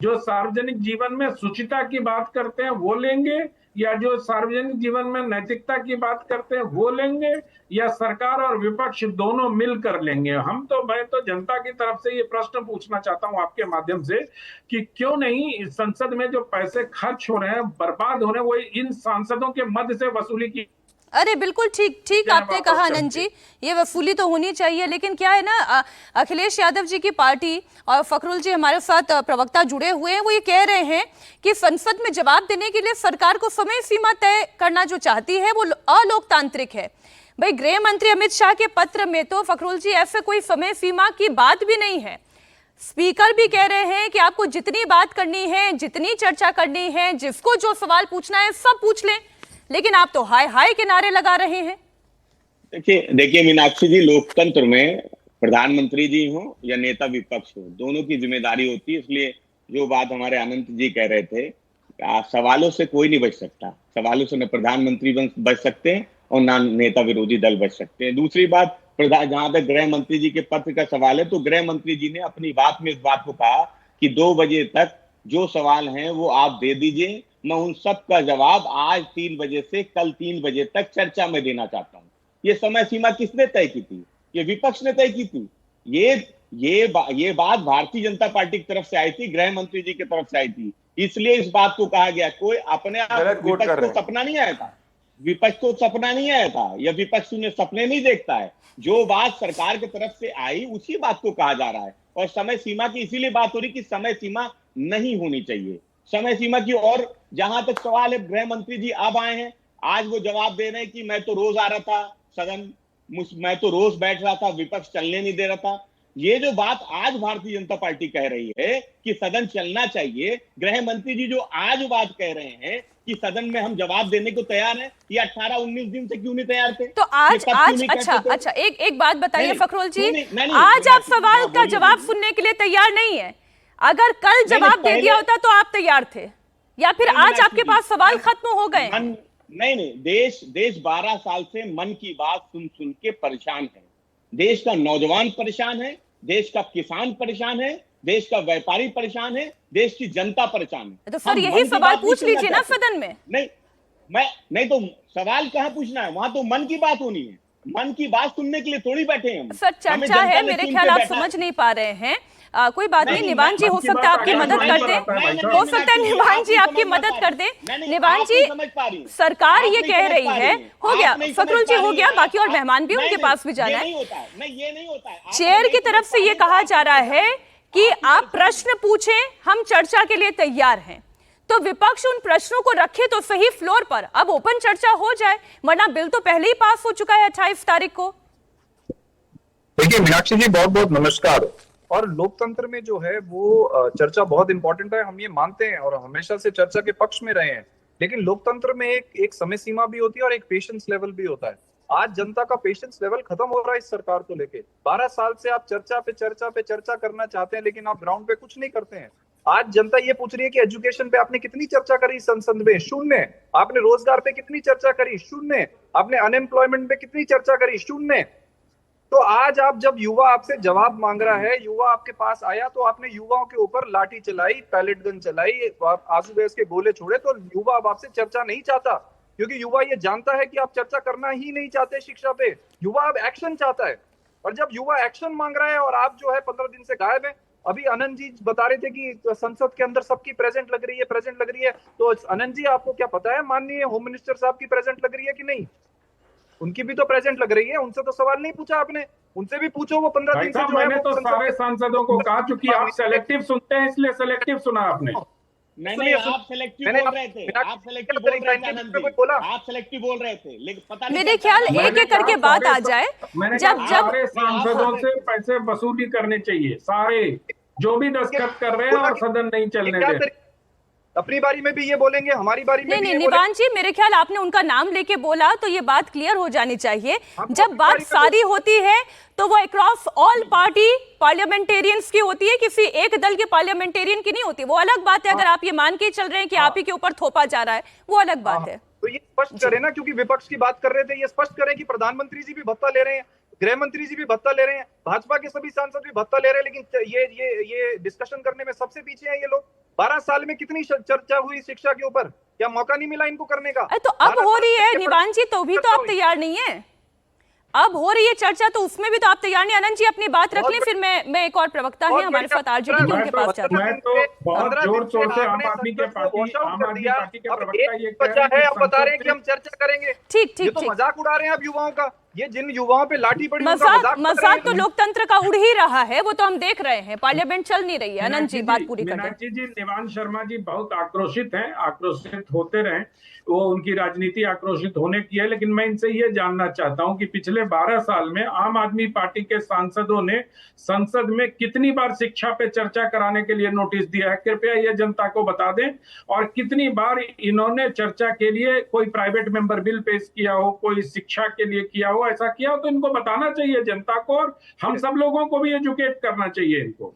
जो सार्वजनिक जीवन में शुचिता की बात करते हैं वो लेंगे, या जो सार्वजनिक जीवन में नैतिकता की बात करते हैं वो लेंगे, या सरकार और विपक्ष दोनों मिलकर लेंगे? मैं तो जनता की तरफ से ये प्रश्न पूछना चाहता हूं आपके माध्यम से कि क्यों नहीं संसद में जो पैसे खर्च हो रहे हैं, बर्बाद हो रहे हैं, वो इन सांसदों के मध्य से वसूली की। अरे बिल्कुल ठीक आपने कहा आनंद जी, ये वसूली तो होनी चाहिए। लेकिन क्या है ना, अखिलेश यादव जी की पार्टी और फखरुल जी हमारे साथ प्रवक्ता जुड़े हुए हैं, वो ये कह रहे हैं कि संसद में जवाब देने के लिए सरकार को समय सीमा तय करना जो चाहती है वो अलोकतांत्रिक है। भाई गृह मंत्री अमित शाह के पत्र में तो फखरुल जी ऐसे कोई समय सीमा की बात भी नहीं है। स्पीकर भी कह रहे हैं कि आपको जितनी बात करनी है, जितनी चर्चा करनी है, जिसको जो सवाल पूछना है सब पूछ लें, लेकिन आप तो हाय हाय के नारे लगा रहे हैं। देखिए मीनाक्षी जी, लोकतंत्र में प्रधानमंत्री जी हो या नेता विपक्ष हो, दोनों की जिम्मेदारी होती है। इसलिए जो बात हमारे अनंत जी कह रहे थे, सवालों से कोई नहीं बच सकता। सवालों से न प्रधानमंत्री बच सकते हैं और ना नेता विरोधी दल बच सकते हैं। दूसरी बात, जहां तक गृह मंत्री जी के पत्र का सवाल है, तो गृह मंत्री जी ने अपनी बात में इस बात को कहा कि 2 बजे तक जो सवाल हैं वो आप दे दीजिए, मैं उन सब का जवाब आज 3 बजे से कल 3 बजे तक चर्चा में देना चाहता हूं। ये समय सीमा किसने तय की थी? ये विपक्ष ने तय की थी। ये बात भारतीय जनता पार्टी की तरफ से आई थी, गृह मंत्री जी की तरफ से आई थी। इसलिए इस बात को कहा गया, कोई अपने आप विपक्ष को सपना नहीं आया था, विपक्ष को सपना नहीं आया था, या विपक्ष उन्हें सपने नहीं देखता है। जो बात सरकार की तरफ से आई उसी बात को कहा जा रहा है। और समय सीमा की इसीलिए बात हो रही कि समय सीमा नहीं होनी चाहिए, समय सीमा की। और जहां तक सवाल है, गृह मंत्री जी अब आए हैं, आज वो जवाब दे रहे हैं कि मैं तो रोज आ रहा था सदन, मैं तो रोज बैठ रहा था, विपक्ष चलने नहीं दे रहा था। ये जो बात आज भारतीय जनता पार्टी कह रही है कि सदन चलना चाहिए, गृह मंत्री जी जो आज बात कह रहे हैं कि सदन में हम जवाब देने को तैयार हैं, ये 18-19 दिन से क्यों नहीं तैयार थे? तो आज अच्छा एक बात बताइए फखरुल जी, आज आप सवाल का जवाब सुनने के लिए तैयार नहीं है। अगर कल जवाब दे दिया होता तो आप तैयार थे, या फिर आज आपके पास सवाल खत्म हो गए? नहीं, देश 12 साल से मन की बात सुन सुन के परेशान है। देश का नौजवान परेशान है, देश का किसान परेशान है, देश का व्यापारी परेशान है, देश की जनता परेशान है। तो सर यही सवाल पूछ लीजिए ना सदन में। नहीं तो सवाल कहाँ पूछना है, वहां तो मन की बात होनी है। मन की बात सुनने के लिए थोड़ी बैठे हैं हम। सर चर्चा है, मेरे ख्याल आप समझ नहीं पा रहे हैं। कोई बात नहीं, निवान जी हो सकता है आपकी मदद कर दे, हो सकता है निवान जी आपकी मदद कर दे। निवान जी, सरकार ये कह रही है, हो गया फखरुल जी, हो गया, बाकी और मेहमान भी उनके पास भी जाना है। ये नहीं होता है। चेयर की तरफ से ये कहा जा रहा है कि आप प्रश्न पूछें, हम चर्चा के लिए तैयार हैं। तो विपक्ष उन प्रश्नों को रखे तो सही फ्लोर पर, अब ओपन चर्चा हो जाए, वरना बिल तो पहले ही पास हो चुका है 28 तारीख को। देखिए मीनाक्षी जी, बहुत बहुत नमस्कार। और लोकतंत्र में जो है वो चर्चा बहुत इंपॉर्टेंट है, हम ये मानते हैं और हमेशा से चर्चा के पक्ष में रहे हैं। लेकिन लोकतंत्र में एक समय सीमा भी होती है और एक पेशेंस लेवल भी होता है। आज जनता का पेशेंस लेवल खत्म हो रहा है इस सरकार को लेके। 12 साल से आप चर्चा पे चर्चा करना चाहते हैं, लेकिन आप ग्राउंड पे कुछ नहीं करते हैं। आज जनता ये पूछ रही है कि एजुकेशन पे आपने कितनी चर्चा करी संसद में? शून्य। आपने रोजगार पे कितनी चर्चा करी? शून्य। आपने अनएम्प्लॉयमेंट पे कितनी चर्चा करी? शून्य। तो आज आप जब युवा आपसे जवाब मांग रहा है, युवा आपके पास आया, तो आपने युवाओं के ऊपर लाठी चलाई, पैलेट गन चलाई, आंसू गैस के गोले छोड़े। तो युवा अब आपसे चर्चा नहीं चाहता, क्योंकि युवा ये जानता है कि आप चर्चा करना ही नहीं चाहते शिक्षा पे। युवा अब एक्शन चाहता है, और जब युवा एक्शन मांग रहा है और आप जो है 15 दिन से गायब है। अभी आनंद जी बता रहे थे कि संसद के अंदर सबकी प्रेजेंट लग रही है। तो आनंद जी, आपको क्या पता है माननीय होम मिनिस्टर साहब की प्रेजेंट लग रही है कि नहीं? उनकी भी तो प्रेजेंट लग रही है, उनसे तो सवाल नहीं पूछा आपने। उनसे भी पूछो, वो 15 दिन से जो है। मैंने तो सारे सांसदों को कहा, चूंकि आप सेलेक्टिव सुनते हैं इसलिए सेलेक्टिव सुना आपने। नहीं, आप सेलेक्टिव बोल रहे थे, आप सेलेक्टिव बोल रहे थे आनंद जी, आप सेलेक्टिव बोल रहे थे, लेकिन पता नहीं मेरे ख्याल एक एक करके बात आ जाए। जब सारे सांसदों से पैसे वसूली करने चाहिए, सारे जो भी दस्तखत कर रहे हैं, और सदन नहीं चलने दे। अपनी बारी में भी ये बोलेंगे, हमारी बारी में नहीं, निवान जी, मेरे ख्याल आपने उनका नाम लेके बोला तो ये बात क्लियर हो जानी चाहिए। जब बात सारी होती है तो वो अक्रॉस ऑल पार्टी पार्लियामेंटेरियंस की होती है, किसी एक दल के पार्लियामेंटेरियन की नहीं होती। वो अलग बात है, अगर आप ये मान के चल रहे हैं कि आप ही के ऊपर थोपा जा रहा है, वो अलग बात है। तो ये स्पष्ट करें ना, क्योंकि विपक्ष की बात कर रहे थे, ये स्पष्ट करें कि प्रधानमंत्री जी भी भत्ता ले रहे हैं, गृह मंत्री जी भी भत्ता ले रहे हैं, भाजपा के सभी सांसद भी भत्ता ले रहे हैं, लेकिन ये डिस्कशन करने में सबसे पीछे हैं ये लोग। 12 साल में कितनी चर्चा हुई शिक्षा के ऊपर? क्या मौका नहीं मिला इनको करने का? तो अब हो रही है निवान जी, तो भी तो आप तैयार नहीं है। अब हो रही है चर्चा, तो उसमें भी तो आप तैयार नहीं। आनंद जी अपनी बात रख लें, फिर मैं एक और प्रवक्ता है हमारे साथ आरजेडी के, उनके पास जाता हूं। मैं तो बहुत जोर शोर से आम आदमी के पार्टी के प्रवक्ता ये बचा है, आप बता रहे हैं कि हम चर्चा करेंगे। ठीक, ये तो मजाक उड़ा रहे हैं आप युवाओं का। ये जिन युवाओं पे लाठी पड़ी, मजाक तो लोकतंत्र का उड़ ही रहा है, वो तो हम देख रहे हैं। पार्लियामेंट चल नहीं रही है। आनंद जी बात पूरी करें। मीनाक्षी जी, निवान शर्मा जी बहुत आक्रोशित हैं, आक्रोशित होते रहे, वो उनकी राजनीति आक्रोशित होने की है। लेकिन मैं इनसे ये जानना चाहता हूं कि पिछले 12 साल में आम आदमी पार्टी के सांसदों ने संसद में कितनी बार शिक्षा पे चर्चा कराने के लिए नोटिस दिया है, कृपया ये जनता को बता दें। और कितनी बार इन्होंने चर्चा के लिए कोई प्राइवेट मेंबर बिल पेश किया हो, कोई शिक्षा के लिए किया हो, ऐसा किया हो तो इनको बताना चाहिए जनता को, और हम सब लोगों को भी एजुकेट करना चाहिए इनको।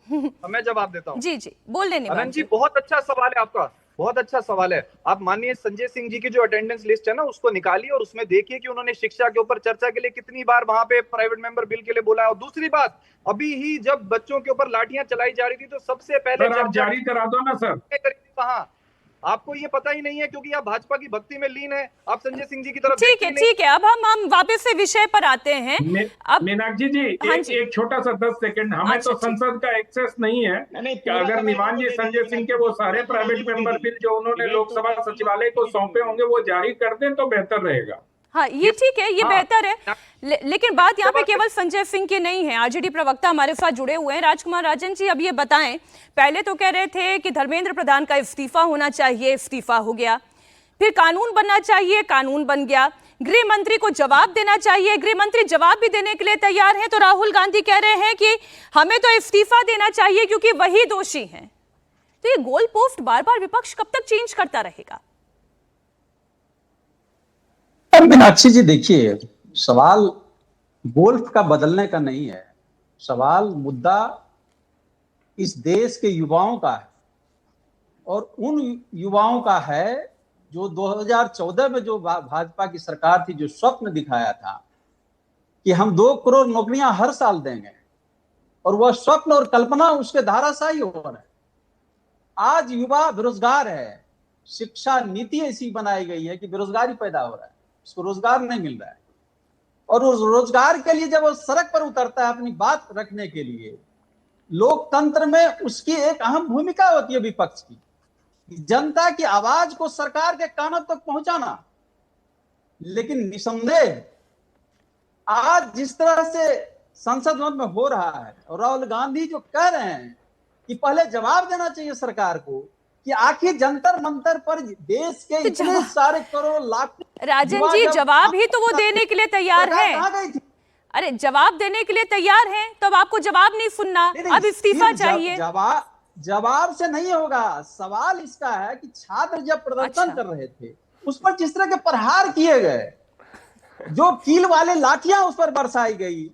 मैं जवाब देता हूँ। जी बोल लें आनंद जी, बहुत अच्छा सवाल है आपका, बहुत अच्छा सवाल है। आप माननीय संजय सिंह जी की जो अटेंडेंस लिस्ट है ना, उसको निकालिए और उसमें देखिए कि उन्होंने शिक्षा के ऊपर चर्चा के लिए कितनी बार वहां पे प्राइवेट मेंबर बिल के लिए बोला है। और दूसरी बात, अभी ही जब बच्चों के ऊपर लाठियां चलाई जा रही थी तो सबसे पहले आप जारी करा दो ना सर। कहां? आपको ये पता ही नहीं है, क्योंकि आप भाजपा की भक्ति में लीन है। आप संजय सिंह जी की तरफ ठीक है। अब हम वापस से विषय पर आते हैं। अब मीनाक्षी जी, एक छोटा सा 10 सेकंड, हमें तो संसद का एक्सेस नहीं है। अगर निवान जी संजय सिंह के वो सारे प्राइवेट मेंबर बिल जो उन्होंने लोकसभा सचिवालय को सौंपे होंगे वो जारी कर दें तो बेहतर रहेगा। हाँ, ये ठीक है, ये बेहतर है। लेकिन बात यहाँ पे केवल संजय सिंह की नहीं है, आरजेडी प्रवक्ता हमारे साथ जुड़े हुए हैं। राजकुमार राजन जी, अब ये बताएं, पहले तो कह रहे थे कि धर्मेंद्र प्रधान का इस्तीफा होना चाहिए, इस्तीफा हो गया। फिर कानून बनना चाहिए, कानून बन गया। गृह मंत्री को जवाब देना चाहिए। गृह मंत्री जवाब भी देने के लिए तैयार हैं, तो राहुल गांधी कह रहे हैं कि हमें तो इस्तीफा देना चाहिए क्योंकि वही दोषी हैं। तो ये गोल पोस्ट बार बार विपक्ष कब तक चेंज करता रहेगा? मीनाक्षी जी देखिए, सवाल गोल्फ का बदलने का नहीं है, सवाल मुद्दा इस देश के युवाओं का है, और उन युवाओं का है जो 2014 में जो भाजपा की सरकार थी, जो स्वप्न दिखाया था कि हम 2 करोड़ नौकरियां हर साल देंगे, और वह स्वप्न और कल्पना उसके धाराशाही हो रहे हैं। आज युवा बेरोजगार है, शिक्षा नीति ऐसी बनाई गई है कि बेरोजगारी पैदा हो रहा है, उसको रोजगार नहीं मिल रहा है, और उस रोजगार के लिए जब वो सड़क पर उतरता है अपनी बात रखने के लिए, लोकतंत्र में उसकी एक अहम भूमिका होती है विपक्ष की, जनता की आवाज को सरकार के कानों तक पहुंचाना। लेकिन निसंदेह आज जिस तरह से संसद भवन में हो रहा है, और राहुल गांधी जो कह रहे हैं कि पहले जवाब देना चाहिए सरकार को कि आखिर जंतर मंतर पर देश के इतने सारे करोड़ लाख, राजन जी जवाब ही तो वो देने के लिए तैयार है। अरे जवाब देने के लिए तैयार हैं, तो अब आपको जवाब नहीं सुनना, अब इस्तीफा चाहिए। जवाब से नहीं होगा। सवाल इसका है कि छात्र जब प्रदर्शन कर रहे थे, उस पर जिस तरह के प्रहार किए गए, जो कील वाले लाठियां उस पर बरसाई गई,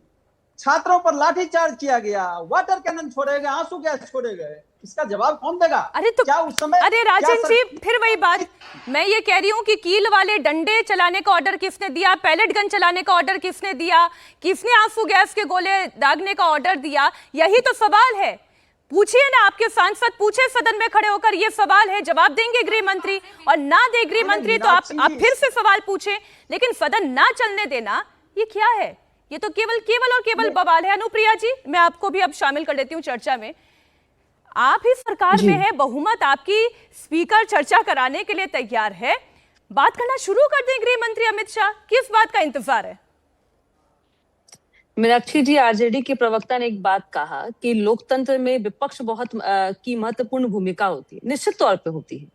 छात्रों पर लाठीचार्ज किया गया, वाटर कैनन छोड़े गए, आंसू गैस छोड़े गए, इसका जवाब कौन देगा? अरे तो क्या उस समय, अरे राजन जी फिर वही बात, मैं ये कह रही हूँ कि कील वाले डंडे चलाने का ऑर्डर किसने दिया, पैलेट गन चलाने का ऑर्डर किसने दिया, किसने आंसू गैस के गोले दागने का ऑर्डर दिया? यही तो सवाल है। पूछिए ना, आपके सांसद पूछे सदन में खड़े होकर, ये सवाल है, जवाब देंगे गृह मंत्री, और ना दे गृह मंत्री तो आप फिर से सवाल पूछे, लेकिन सदन ना चलने देना, ये क्या है? ये तो केवल बवाल है। अनुप्रिया जी, मैं आपको भी अब शामिल कर लेती हूँ चर्चा में। आप ही सरकार में है, बहुमत आपकी, स्पीकर चर्चा कराने के लिए तैयार है, बात करना शुरू कर दें गृह मंत्री अमित शाह, किस बात का इंतजार है? मीनाक्षी जी, आरजेडी के प्रवक्ता ने एक बात कहा कि लोकतंत्र में विपक्ष बहुत की महत्वपूर्ण भूमिका होती है। निश्चित तौर पे होती है,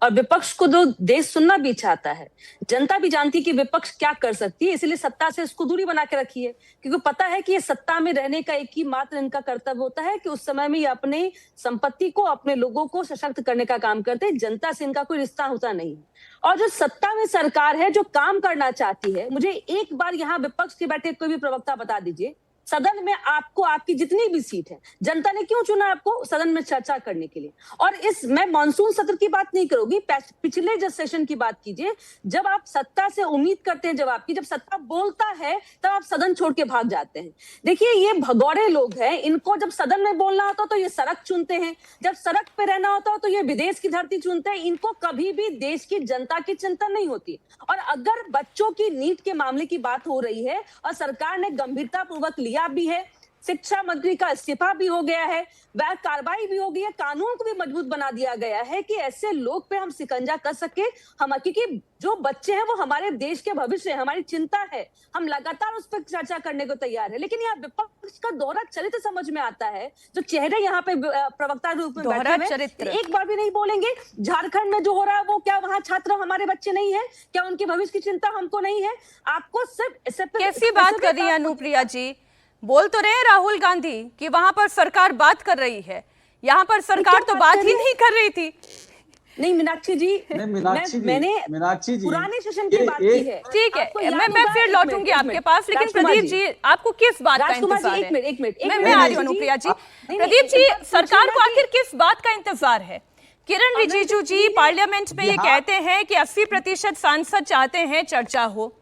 और विपक्ष को तो देश सुनना भी चाहता है। जनता भी जानती है कि विपक्ष क्या कर सकती है, इसलिए सत्ता से इसको दूरी बना के रखी है, क्योंकि पता है कि ये सत्ता में रहने का एक ही मात्र इनका कर्तव्य होता है कि उस समय में ये अपने संपत्ति को, अपने लोगों को सशक्त करने का काम करते हैं। जनता से इनका कोई रिश्ता होता नहीं। और जो सत्ता में सरकार है, जो काम करना चाहती है, मुझे एक बार यहाँ विपक्ष के बैठे कोई भी प्रवक्ता बता दीजिए, सदन में आपको, आपकी जितनी भी सीट है, जनता ने क्यों चुना आपको सदन में चर्चा करने के लिए? और मैं मानसून सत्र की बात नहीं करूंगी, पिछले जो सेशन की बात कीजिए, जब आप सत्ता से उम्मीद करते हैं जवाब की, जब सत्ता बोलता है तब आप सदन छोड़ के भाग जाते हैं। देखिए, ये भगौड़े लोग हैं, इनको जब सदन में बोलना होता तो ये सड़क चुनते हैं, जब सड़क पे रहना होता तो ये विदेश की धरती चुनते हैं। इनको कभी भी देश की जनता की चिंता नहीं होती। और अगर बच्चों की नीट के मामले की बात हो रही है और सरकार ने गंभीरता पूर्वक लिया भी है, शिक्षा मंत्री का इस्तीफा भी हो गया है, वह कार्रवाई भी हो गई है, कानून को भी मजबूत बना दिया गया है कि ऐसे लोग पे हम शिकंजा कर सके। हम, क्योंकि जो बच्चे हैं वो हमारे देश के भविष्य है, हमारी चिंता है, हम लगातार उस पर चर्चा करने को तैयार है। लेकिन यहाँ विपक्ष का दोहरा चरित्र समझ में आता है। जो चेहरे यहाँ पे प्रवक्ता रूप में बैठे हुए, एक बार भी नहीं बोलेंगे झारखंड में जो हो रहा है वो क्या वहाँ छात्र हमारे बच्चे नहीं है क्या? उनके भविष्य की चिंता हमको नहीं है? आपको सिर्फ कैसी बात कर रही है अनुप्रिया जी? बोल तो रहे राहुल गांधी कि वहां पर सरकार बात कर रही है, यहाँ पर सरकार तो बात ही नहीं कर रही थी। नहीं मीनाक्षी जी, मैंने पुराने सेशन की बात की है। ठीक है, मैं फिर लौटूंगी आपके पास, लेकिन प्रदीप जी आपको किस बात का इंतजार है? मैं आ रही हूँ अनुप्रिया जी। प्रदीप जी, सरकार को आखिर किस बात का इंतजार है? किरण रिजिजू जी पार्लियामेंट में ये कहते हैं कि 80% सांसद चाहते हैं चर्चा हो।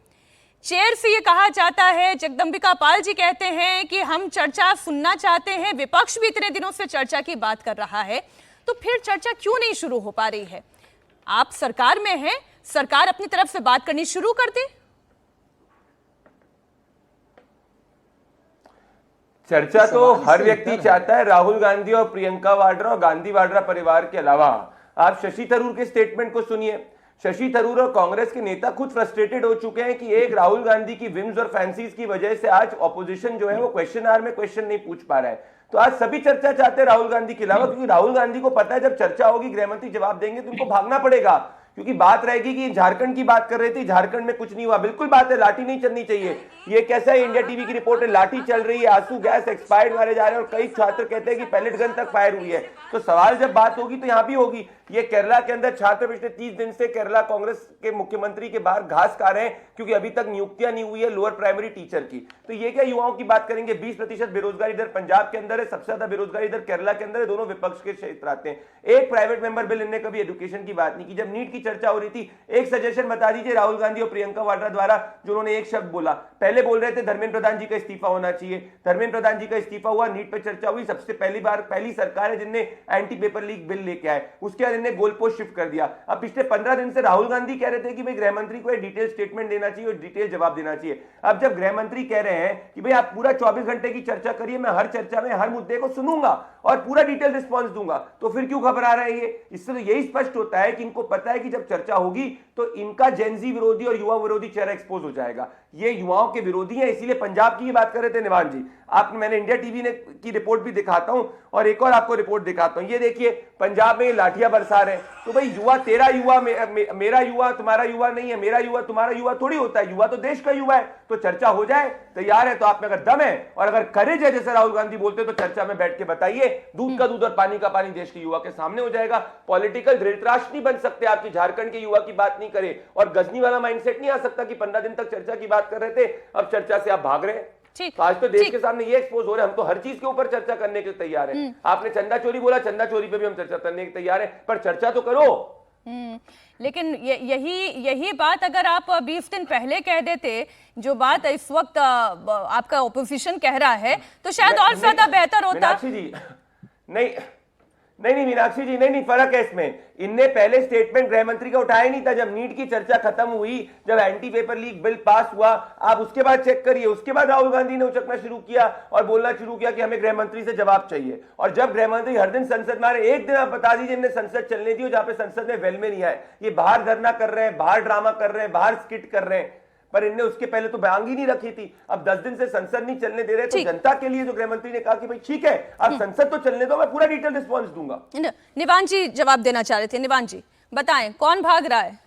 चेयर से ये कहा जाता है, जगदम्बिका पाल जी कहते हैं कि हम चर्चा सुनना चाहते हैं, विपक्ष भी इतने दिनों से चर्चा की बात कर रहा है, तो फिर चर्चा क्यों नहीं शुरू हो पा रही है? आप सरकार में हैं, सरकार अपनी तरफ से बात करनी शुरू कर दे। चर्चा तो हर व्यक्ति चाहता है, राहुल गांधी और प्रियंका वाड्रा और गांधी वाड्रा परिवार के अलावा। आप शशि थरूर के स्टेटमेंट को सुनिए। शशि थरूर और कांग्रेस के नेता खुद फ्रस्ट्रेटेड हो चुके हैं कि एक राहुल गांधी की विम्स और फैंसीज की वजह से आज ऑपोजिशन जो है वो क्वेश्चन आवर में क्वेश्चन नहीं पूछ पा रहा है। तो आज सभी चर्चा चाहते हैं राहुल गांधी के अलावा, क्योंकि राहुल गांधी को पता है जब चर्चा होगी गृह मंत्री जवाब देंगे तो उनको भागना पड़ेगा, क्योंकि बात रहेगी कि झारखंड की बात कर रहे थे, झारखंड में कुछ नहीं हुआ। बिल्कुल बात है, लाठी नहीं चलनी चाहिए। ये कैसा है, इंडिया टीवी की रिपोर्ट है, लाठी चल रही है, आंसू गैस एक्सपायर्ड मारे जा रहे हैं और कई छात्र कहते हैं कि पैलेट गन तक फायर हुई है। तो सवाल जब बात होगी तो यहां भी होगी। ये केरला के अंदर छात्र पिछले 30 दिन से केरला कांग्रेस के मुख्यमंत्री के बाहर घास खा रहे हैं क्योंकि अभी तक नियुक्तियां नहीं हुई है लोअर प्राइमरी टीचर की। तो ये क्या युवाओं की बात करेंगे? 20% बेरोजगारी दर पंजाब के अंदर है, सबसे ज्यादा बेरोजगारी दर केरला के अंदर है, दोनों विपक्ष के क्षेत्र आते हैं। एक प्राइवेट मेंबर बिल, इनने कभी एजुकेशन की बात नहीं की। जब नीट की चर्चा हो रही थी, एक सजेशन बता दीजिए राहुल गांधी और प्रियंका वाड्रा द्वारा, जो उन्होंने एक शब्द बोला। पहले बोल रहे थे धर्मेंद्र प्रधान जी का इस्तीफा होना चाहिए, धर्मेंद्र प्रधान जी का इस्तीफा हुआ, नीट पर चर्चा हुई, सबसे पहली सरकार है जिनने एंटी पेपर लीक बिल लेके आए, उसके बाद इन्हें गोल पोस्ट शिफ्ट कर दिया। अब पिछले 15 दिन से राहुल गांधी कह रहे थे कि भाई गृह मंत्री को एक डिटेल स्टेटमेंट देना चाहिए और डिटेल जवाब देना चाहिए। अब जब गृह मंत्री कह रहे हैं कि भाई आप पूरा 24 घंटे की चर्चा करिए, मैं हर चर्चा में हर मुद्दे को सुनूंगा और पूरा डिटेल रिस्पॉन्स दूंगा, तो फिर क्यों घबरा रहे हैं ये? इससे तो यही स्पष्ट होता है कि इनको पता है कि जब चर्चा होगी तो इनका जेनजी विरोधी और युवा विरोधी चेहरा एक्सपोज हो जाएगा। ये युवाओं के विरोधी हैं, इसीलिए पंजाब की बात कर रहे थे निवान जी। मैंने इंडिया टीवी की रिपोर्ट भी दिखाता हूं और एक और आपको रिपोर्ट दिखाता हूं। ये देखिए, पंजाब में लाठियां बरसा रहे हैं। तो भाई युवा, तेरा युवा मेरा युवा तुम्हारा युवा नहीं है, मेरा युवा तुम्हारा युवा थोड़ी होता है, युवा तो देश का युवा है। तो चर्चा हो जाए, तैयार है तो आप में अगर दम है और अगर करेज है जैसे राहुल गांधी बोलते तो चर्चा में बैठ के बताइए, दूध का दूध और पानी का पानी देश के युवा के सामने हो जाएगा। पॉलिटिकल धृतराष्ट्र नहीं बन सकते आपकी, झारखंड के युवा की बात नहीं करे और गजनी वाला माइंडसेट नहीं आ सकता कि 15 दिन तक चर्चा की बात कर रहे थे, अब चर्चा से आप भाग रहे हैं। तो आज तो देश के सामने ये एक्सपोज हो रहा है, हम तो हर चीज के ऊपर चर्चा करने के लिए तैयार हैं। आपने चंदा चोरी बोला, चंदा चोरी पे भी हम चर्चा करने के तैयार हैं, पर चर्चा तो करो। लेकिन यही बात अगर आप 20 दिन पहले कह देते, जो बात इस वक्त आपका ओपोजिशन कह रहा है, तो शायद और ज्यादा बेहतर होता। मीनाक्षी जी नहीं मीनाक्षी जी, नहीं फर्क है इसमें। इनने पहले स्टेटमेंट गृह मंत्री का उठाया नहीं था जब नीट की चर्चा खत्म हुई, जब anti paper leak bill pass हुआ। आप उसके बाद चेक करिए, उसके बाद राहुल गांधी ने उचकना शुरू किया और बोलना शुरू किया कि हमें गृह मंत्री से जवाब चाहिए। और जब गृह मंत्री हर दिन संसद में आ रहे, एक दिन आप बता दीजिए इन्हें संसद चलने दी जहां पे संसद में वेल में नहीं आए। ये बाहर धरना कर रहे हैं, बाहर ड्रामा कर रहे हैं, बाहर स्किट कर रहे हैं, पर इनने उसके पहले तो मांग ही नहीं रखी थी। अब 10 दिन से संसद नहीं चलने दे रहे, तो जनता के लिए जो गृह मंत्री ने कहा कि भाई ठीक है अब संसद तो चलने दो, मैं पूरा डिटेल रिस्पॉन्स दूंगा। निवान जी जवाब देना चाह रहे थे, निवान जी बताएं कौन भाग रहा है?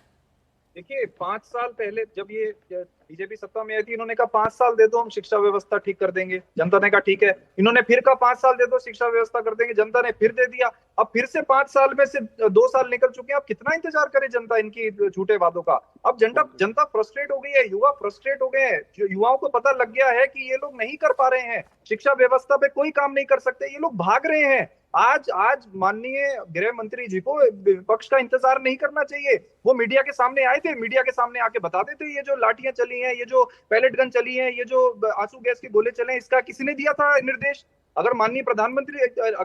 देखिए, 5 साल पहले जब ये बीजेपी सत्ता में आई थी, इन्होंने कहा 5 साल दे दो, हम शिक्षा व्यवस्था ठीक कर देंगे। जनता ने कहा ठीक है। इन्होंने फिर कहा 5 साल दे दो, शिक्षा व्यवस्था कर देंगे। जनता ने फिर दे दिया। अब फिर से 5 साल में से 2 साल निकल चुके हैं। अब कितना इंतजार करे जनता इनकी झूठे वादों का? अब जनता फ्रस्ट्रेट हो गई है, युवा फ्रस्ट्रेट हो गए हैं। युवाओं को पता लग गया है कि ये लोग नहीं कर पा रहे हैं, शिक्षा व्यवस्था पे कोई काम नहीं कर सकते, ये लोग भाग रहे हैं। आज माननीय गृह मंत्री जी को विपक्ष का इंतजार नहीं करना चाहिए। वो मीडिया के सामने आए थे, मीडिया के सामने आके बताते थे ये जो लाठियां चली हैं, ये जो पैलेट गन चली हैं, ये जो आंसू गैस के गोले चले, इसका किसी ने दिया था निर्देश? अगर माननीय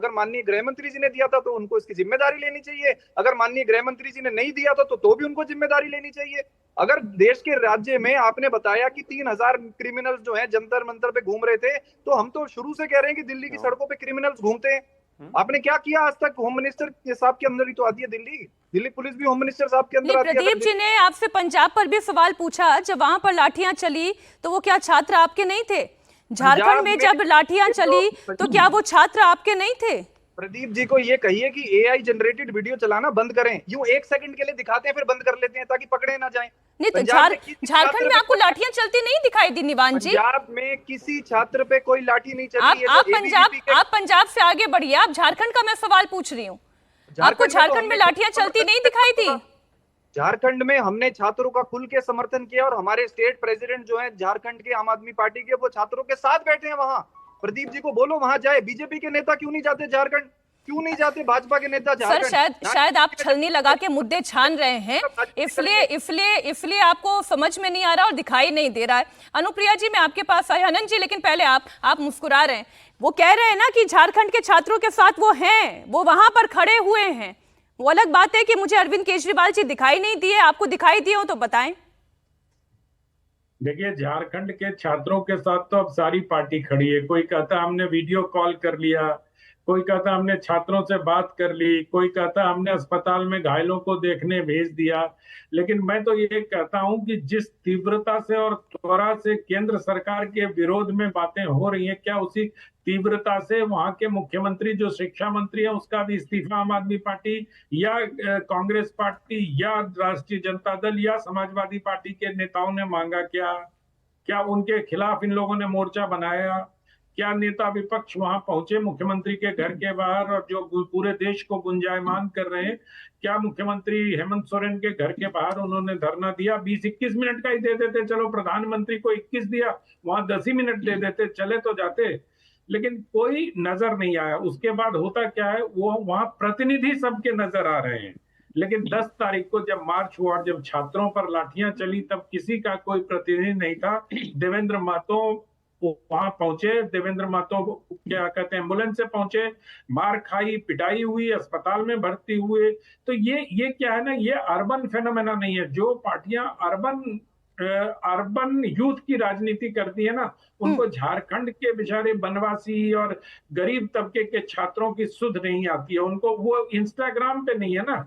माननीय गृह मंत्री जी ने दिया था तो उनको इसकी जिम्मेदारी लेनी चाहिए। अगर माननीय गृह मंत्री जी ने नहीं दिया था तो भी उनको जिम्मेदारी लेनी चाहिए। अगर देश के राज्य में आपने बताया कि 3000 क्रिमिनल्स जो है जंतर मंतर पे घूम रहे थे, तो हम तो शुरू से कह रहे हैं कि दिल्ली की सड़कों पे क्रिमिनल्स घूमते हैं। आपने क्या किया आज तक? होम मिनिस्टर के साहब के अंदर ही तो आती है दिल्ली पुलिस भी होम मिनिस्टर साहब के अंदर आती है। प्रदीप जी ने आपसे पंजाब पर भी सवाल पूछा, जब वहां पर लाठियां चली तो वो क्या छात्र आपके नहीं थे? झारखंड में जब लाठियां चली तो क्या वो छात्र आपके नहीं थे? प्रदीप जी को ये कहिए कि AI जनरेटेड वीडियो चलाना बंद करें। यूं 1 सेकंड के लिए दिखाते हैं फिर बंद कर लेते हैं ताकि पकड़े ना जाएं। नहीं तो झारखंड में आपको लाठियां चलती नहीं दिखाई दी निवान जी? पंजाब में किसी छात्र पे कोई लाठी नहीं चली। आप पंजाब से आगे बढ़िए, आप झारखंड का मैं सवाल पूछ रही हूँ। आपको झारखंड में लाठियां चलती नहीं दिखाई थी? झारखंड में हमने छात्रों का खुल के समर्थन किया और हमारे स्टेट प्रेसिडेंट जो है झारखंड के आम आदमी पार्टी के, वो छात्रों के साथ बैठे हैं वहां। प्रदीप जी को बोलो वहां जाए। बीजेपी के नेता क्यों नहीं जाते झारखंड? क्यों नहीं जाते भाजपा के नेता झारखंड? सर शायद आप छलनी लगा के मुद्दे छान रहे हैं, इसलिए आपको समझ में नहीं आ रहा और दिखाई नहीं दे रहा है। अनुप्रिया जी मैं आपके पास आई। आनंद जी लेकिन पहले आप मुस्कुरा रहे हैं। वो कह रहे हैं ना कि झारखंड के छात्रों के साथ वो हैं, वो वहां पर खड़े हुए हैं। वो अलग बात है कि मुझे अरविंद केजरीवाल जी दिखाई नहीं दिए, आपको दिखाई दिए हो तो बताएं। देखिए, झारखंड के छात्रों के साथ तो अब सारी पार्टी खड़ी है। कोई कहता हमने वीडियो कॉल कर लिया, कोई कहता हमने छात्रों से बात कर ली, कोई कहता हमने अस्पताल में घायलों को देखने भेज दिया। लेकिन मैं तो ये कहता हूं कि जिस तीव्रता से और त्वरा से केंद्र सरकार के विरोध में बातें हो रही हैं, क्या उसी तीव्रता से वहां के मुख्यमंत्री जो शिक्षा मंत्री है उसका भी इस्तीफा आम आदमी पार्टी या कांग्रेस पार्टी या राष्ट्रीय जनता दल या समाजवादी पार्टी के नेताओं ने मांगा? क्या उनके खिलाफ इन लोगों ने मोर्चा बनाया? क्या नेता विपक्ष वहां पहुंचे मुख्यमंत्री के घर के बाहर और जो पूरे देश को गुंजायमान कर रहे हैं? क्या मुख्यमंत्री हेमंत सोरेन के घर के बाहर उन्होंने धरना दिया? 20-21 मिनट का ही दे देते, चलो प्रधानमंत्री को 21 दिया, वहां 10 ही मिनट दे देते, चले तो जाते। लेकिन कोई नजर नहीं आया। उसके बाद होता क्या है, वो वहां प्रतिनिधि सबके नजर आ रहे हैं, लेकिन 10 तारीख को जब मार्च हुआ, जब छात्रों पर लाठियां चली, तब किसी का कोई प्रतिनिधि नहीं था। देवेंद्र महतो वहां पहुंचे, देवेंद्र महतो क्या कहते हैं एम्बुलेंस से पहुंचे, मार खाई, पिटाई हुई, अस्पताल में भर्ती हुए। तो ये क्या है ना, ये अर्बन फेनोमेना नहीं है। जो पार्टियां अर्बन यूथ की राजनीति करती है ना, उनको झारखंड के बेचारे बनवासी और गरीब तबके के छात्रों की सुध नहीं आती है। उनको वो इंस्टाग्राम पे नहीं है ना,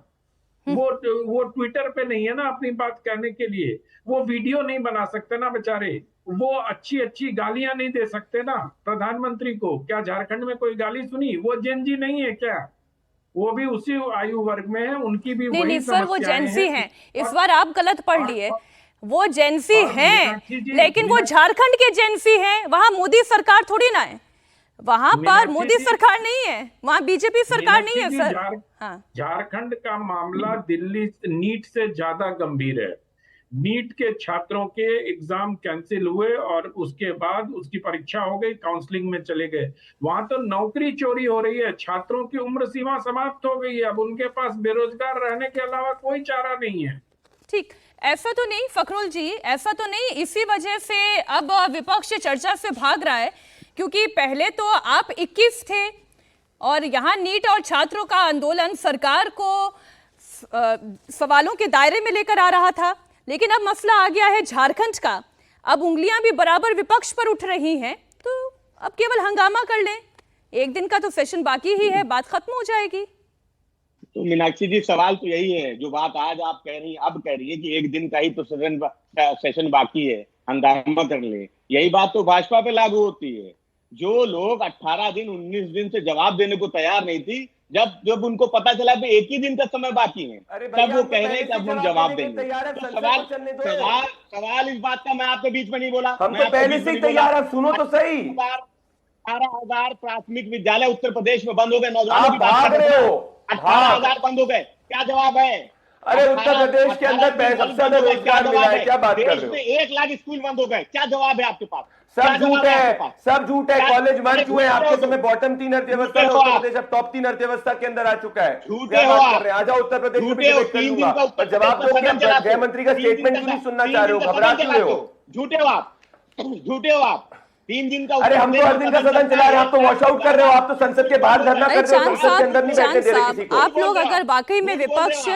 वो ट्विटर पे नहीं है ना अपनी बात कहने के लिए, वो वीडियो नहीं बना सकते ना बेचारे, वो अच्छी गालियां नहीं दे सकते ना प्रधानमंत्री को। क्या झारखंड में कोई गाली सुनी? वो जेनजी नहीं है क्या? वो भी उसी आयु वर्ग में है, उनकी भी वही नहीं सर, वो जेनसी हैं। इस बार आप गलत पढ़ लिए, वो जेनसी हैं, लेकिन वो झारखंड के जेनसी हैं। वहां मोदी सरकार थोड़ी ना है, वहां पर मोदी सरकार नहीं है, वहां बीजेपी सरकार नहीं है सर। झारखंड का मामला दिल्ली नीट से ज्यादा गंभीर है। नीट के छात्रों के एग्जाम कैंसिल हुए और उसके बाद उसकी परीक्षा हो गई, काउंसलिंग में चले गए। वहां तो नौकरी चोरी हो रही है, छात्रों की उम्र सीमा समाप्त हो गई है, अब उनके पास बेरोजगार रहने के अलावा कोई चारा नहीं है। ठीक, ऐसा तो नहीं फखरुल जी, ऐसा तो नहीं इसी वजह से अब विपक्ष चर्चा से भाग रहा है, क्योंकि पहले तो आप 21 थे और यहाँ नीट और छात्रों का आंदोलन सरकार को सवालों के दायरे में लेकर आ रहा था। लेकिन अब मसला आ गया है झारखंड का, अब उंगलियां भी बराबर विपक्ष पर उठ रही हैं, तो अब केवल हंगामा कर लें। एक दिन का तो सेशन बाकी ही है, बात खत्म हो जाएगी। तो मीनाक्षी जी, सवाल तो यही है, जो बात आज आप कह रही हैं, अब कह रही है कि एक दिन का ही तो सेशन बाकी है, हंगामा कर ले। यही बात तो भाजपा पे लागू होती है। जो लोग 18 दिन 19 दिन से जवाब देने को तैयार नहीं थी, जब उनको पता चला कि एक ही दिन का समय बाकी है, तब वो कह रहे हैं कि अब हम जवाब देंगे। तो सवाल इस बात का, मैं आपके बीच में नहीं बोला, हम तो पहले से ही तैयार है। सुनो तो सही, 18,000 प्राथमिक विद्यालय उत्तर प्रदेश में बंद हो गए। नौजवानों की बात कर रहे हो, 18,000 बंद हो गए, क्या जवाब है? अरे उत्तर प्रदेश के अंदर सबसे ज्यादा रोजगार मिला है, क्या बात कर रहे हो? 1 लाख स्कूल बंद हो गए, क्या जवाब है आपके पास? सब झूठ है, सब झूठ है। कॉलेज बंद हुए, आपके समय बॉटम 3 अर्थव्यवस्था था उत्तर प्रदेश, अब टॉप 3 अर्थव्यवस्था के अंदर आ चुका है। झूठे हो आप, आ जाओ उत्तर प्रदेश में जवाब दो। गृह मंत्री का स्टेटमेंट क्यों नहीं सुनना चाह रहे हो, घबरा क्यों हो? झूठे हो आप, झूठे हो आप। 3 दिन का, अरे हम तो हर दिन का सदन चला रहे हैं, आप तो वॉश आउट कर रहे हो, आप तो संसद के बाहर धरना कर रहे हो, संसद के अंदर नहीं बैठने दे रहे किसी को। आप लोग अगर वाकई में विपक्ष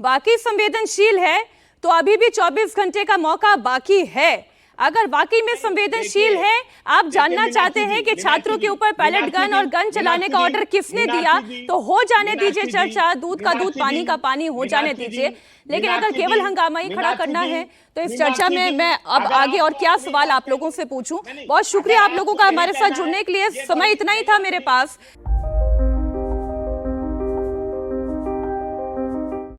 वाकई संवेदनशील है तो अभी भी 24 घंटे का मौका बाकी है। अगर वाकई में संवेदनशील है, आप जानना चाहते हैं कि छात्रों के ऊपर पैलेट गन और गन चलाने का ऑर्डर किसने दिया, तो हो जाने दीजिए चर्चा, दूध का दूध पानी का पानी हो जाने दीजिए। लेकिन अगर केवल हंगामा ही खड़ा करना है तो इस चर्चा में मैं अब आगे और क्या सवाल आप लोगों से पूछूं। बहुत शुक्रिया आप लोगों का हमारे साथ जुड़ने के लिए, समय इतना ही था मेरे पास।